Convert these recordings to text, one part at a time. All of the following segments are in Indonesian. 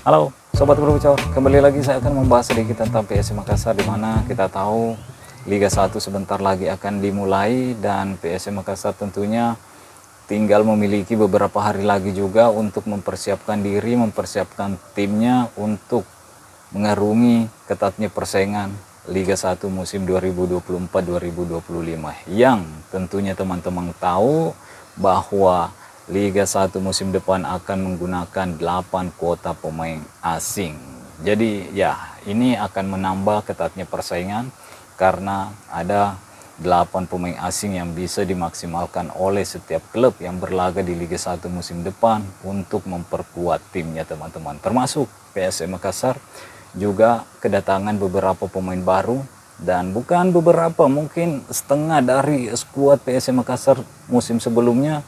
Halo Sobat Berbocor, kembali lagi saya akan membahas sedikit tentang PSM Makassar, di mana kita tahu Liga 1 sebentar lagi akan dimulai dan PSM Makassar tentunya tinggal memiliki beberapa hari lagi juga untuk mempersiapkan diri, mempersiapkan timnya untuk mengarungi ketatnya persaingan Liga 1 musim 2024-2025 yang tentunya teman-teman tahu bahwa Liga 1 musim depan akan menggunakan 8 kuota pemain asing. Jadi ya, ini akan menambah ketatnya persaingan karena ada 8 pemain asing yang bisa dimaksimalkan oleh setiap klub yang berlaga di Liga 1 musim depan untuk memperkuat timnya teman-teman. Termasuk PSM Makassar juga kedatangan beberapa pemain baru, dan bukan beberapa, mungkin setengah dari skuad PSM Makassar musim sebelumnya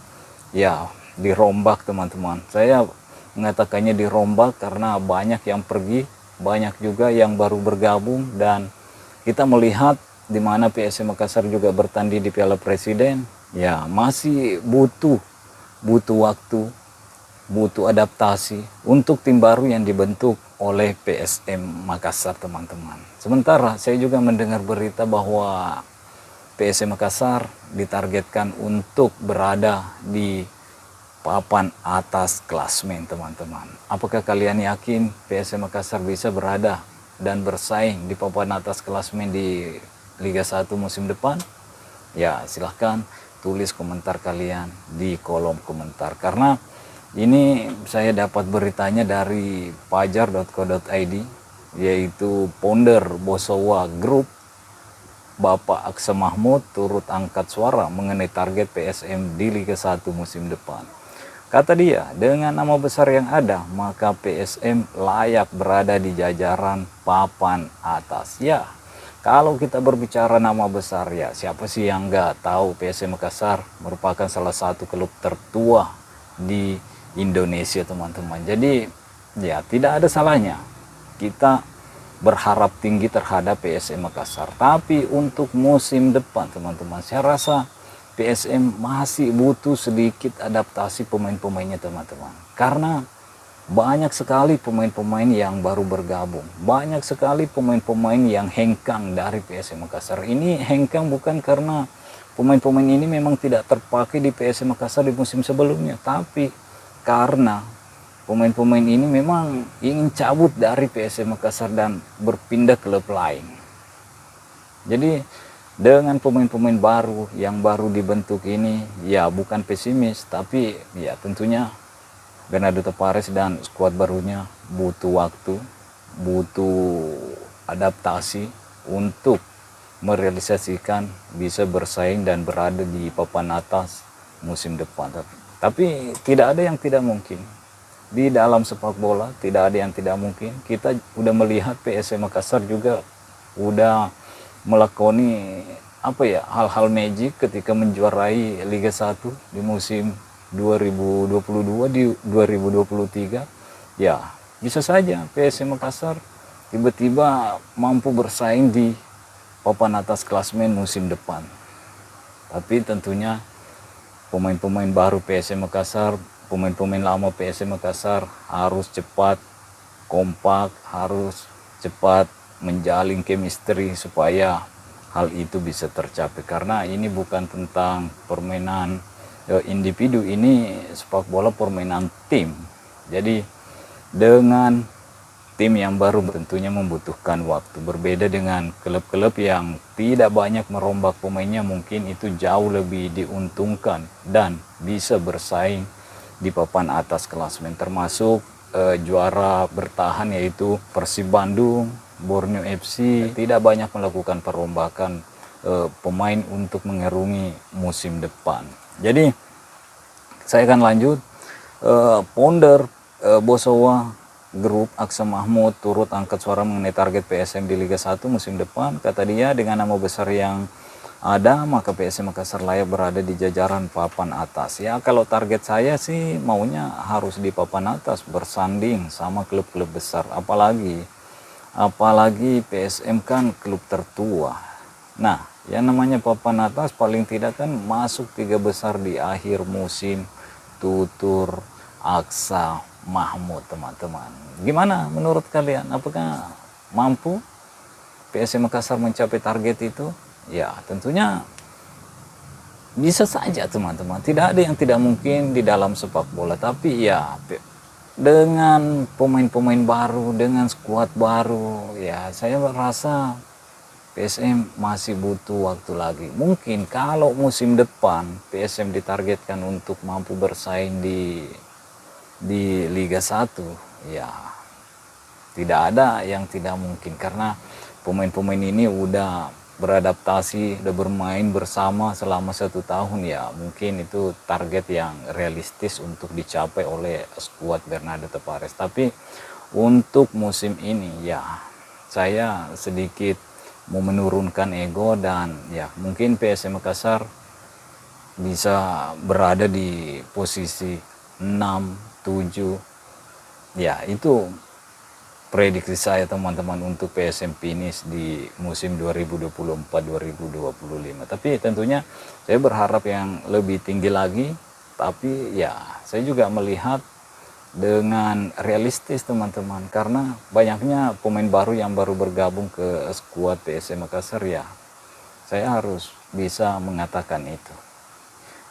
ya dirombak teman-teman. Saya mengatakannya dirombak karena banyak yang pergi, banyak juga yang baru bergabung, dan kita melihat di mana PSM Makassar juga bertanding di Piala Presiden, ya masih butuh waktu, butuh adaptasi untuk tim baru yang dibentuk oleh PSM Makassar teman-teman. Sementara saya juga mendengar berita bahwa PSM Makassar ditargetkan untuk berada di papan atas klasmen teman-teman. Apakah kalian yakin PSM Makassar bisa berada dan bersaing di papan atas klasmen di Liga 1 musim depan? Ya silahkan tulis komentar kalian di kolom komentar, karena ini saya dapat beritanya dari pajar.co.id, yaitu founder Bosowa Group Bapak Aksa Mahmud turut angkat suara mengenai target PSM di Liga 1 musim depan. Kata dia, dengan nama besar yang ada, maka PSM layak berada di jajaran papan atas. Ya, kalau kita berbicara nama besar, ya siapa sih yang nggak tahu PSM Makassar merupakan salah satu klub tertua di Indonesia teman-teman. Jadi ya tidak ada salahnya kita berharap tinggi terhadap PSM Makassar. Tapi untuk musim depan teman-teman, saya rasa PSM masih butuh sedikit adaptasi pemain-pemainnya teman-teman. Karena banyak sekali pemain-pemain yang baru bergabung. Banyak sekali pemain-pemain yang hengkang dari PSM Makassar. Ini hengkang bukan karena pemain-pemain ini memang tidak terpakai di PSM Makassar di musim sebelumnya, tapi karena pemain-pemain ini memang ingin cabut dari PSM Makassar dan berpindah ke klub lain. Jadi dengan pemain-pemain baru yang baru dibentuk ini, ya bukan pesimis, tapi ya tentunya Bernardo Tavares dan skuad barunya butuh waktu, butuh adaptasi untuk merealisasikan bisa bersaing dan berada di papan atas musim depan. Tapi tidak ada yang tidak mungkin. Di dalam sepak bola tidak ada yang tidak mungkin. Kita udah melihat PSM Makassar juga udah melakoni hal-hal magic ketika menjuarai Liga 1 di musim 2022 di 2023. Ya, bisa saja PSM Makassar tiba-tiba mampu bersaing di papan atas klasmen musim depan. Tapi tentunya pemain-pemain baru PSM Makassar, pemain-pemain lama PSM Makassar harus cepat kompak, harus cepat menjalin chemistry supaya hal itu bisa tercapai. Karena ini bukan tentang permainan individu, ini sepak bola permainan tim. Jadi dengan tim yang baru tentunya membutuhkan waktu. Berbeda dengan klub-klub yang tidak banyak merombak pemainnya, mungkin itu jauh lebih diuntungkan dan bisa bersaing di papan atas klasmen, termasuk juara bertahan yaitu Persib Bandung, Borneo FC tidak banyak melakukan perombakan pemain untuk mengarungi musim depan. Jadi saya akan lanjut. Founder Bosowa Grup Aksa Mahmud turut angkat suara mengenai target PSM di Liga 1 musim depan. Kata dia, dengan nama besar yang ada, maka PSM Makassar layak berada di jajaran papan atas. Ya kalau target saya sih maunya harus di papan atas, bersanding sama klub-klub besar. Apalagi PSM kan klub tertua. Nah, yang namanya papan atas paling tidak kan masuk 3 besar di akhir musim. Tutur, Aksa, Mahmud, teman-teman. Gimana menurut kalian? Apakah mampu PSM Makassar mencapai target itu? Ya, tentunya bisa saja, teman-teman. Tidak ada yang tidak mungkin di dalam sepak bola. Tapi ya, dengan pemain-pemain baru, dengan skuad baru, ya saya merasa PSM masih butuh waktu lagi. Mungkin kalau musim depan PSM ditargetkan untuk mampu bersaing di Liga 1, ya tidak ada yang tidak mungkin, karena pemain-pemain ini udah beradaptasi, udah bermain bersama selama 1 tahun, ya mungkin itu target yang realistis untuk dicapai oleh skuad Bernardo Tavares. Tapi untuk musim ini ya saya sedikit mau menurunkan ego, dan ya mungkin PSM Makassar bisa berada di posisi 6, 7. Ya, itu prediksi saya, teman-teman, untuk PSM finish di musim 2024-2025. Tapi tentunya saya berharap yang lebih tinggi lagi. Tapi ya saya juga melihat dengan realistis, teman-teman, karena banyaknya pemain baru yang baru bergabung ke skuad PSM Makassar, ya saya harus bisa mengatakan itu.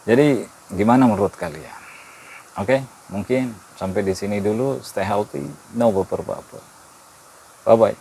Jadi gimana menurut kalian? Oke, mungkin sampai di sini dulu. Stay healthy, no baper-baper. Bye bye.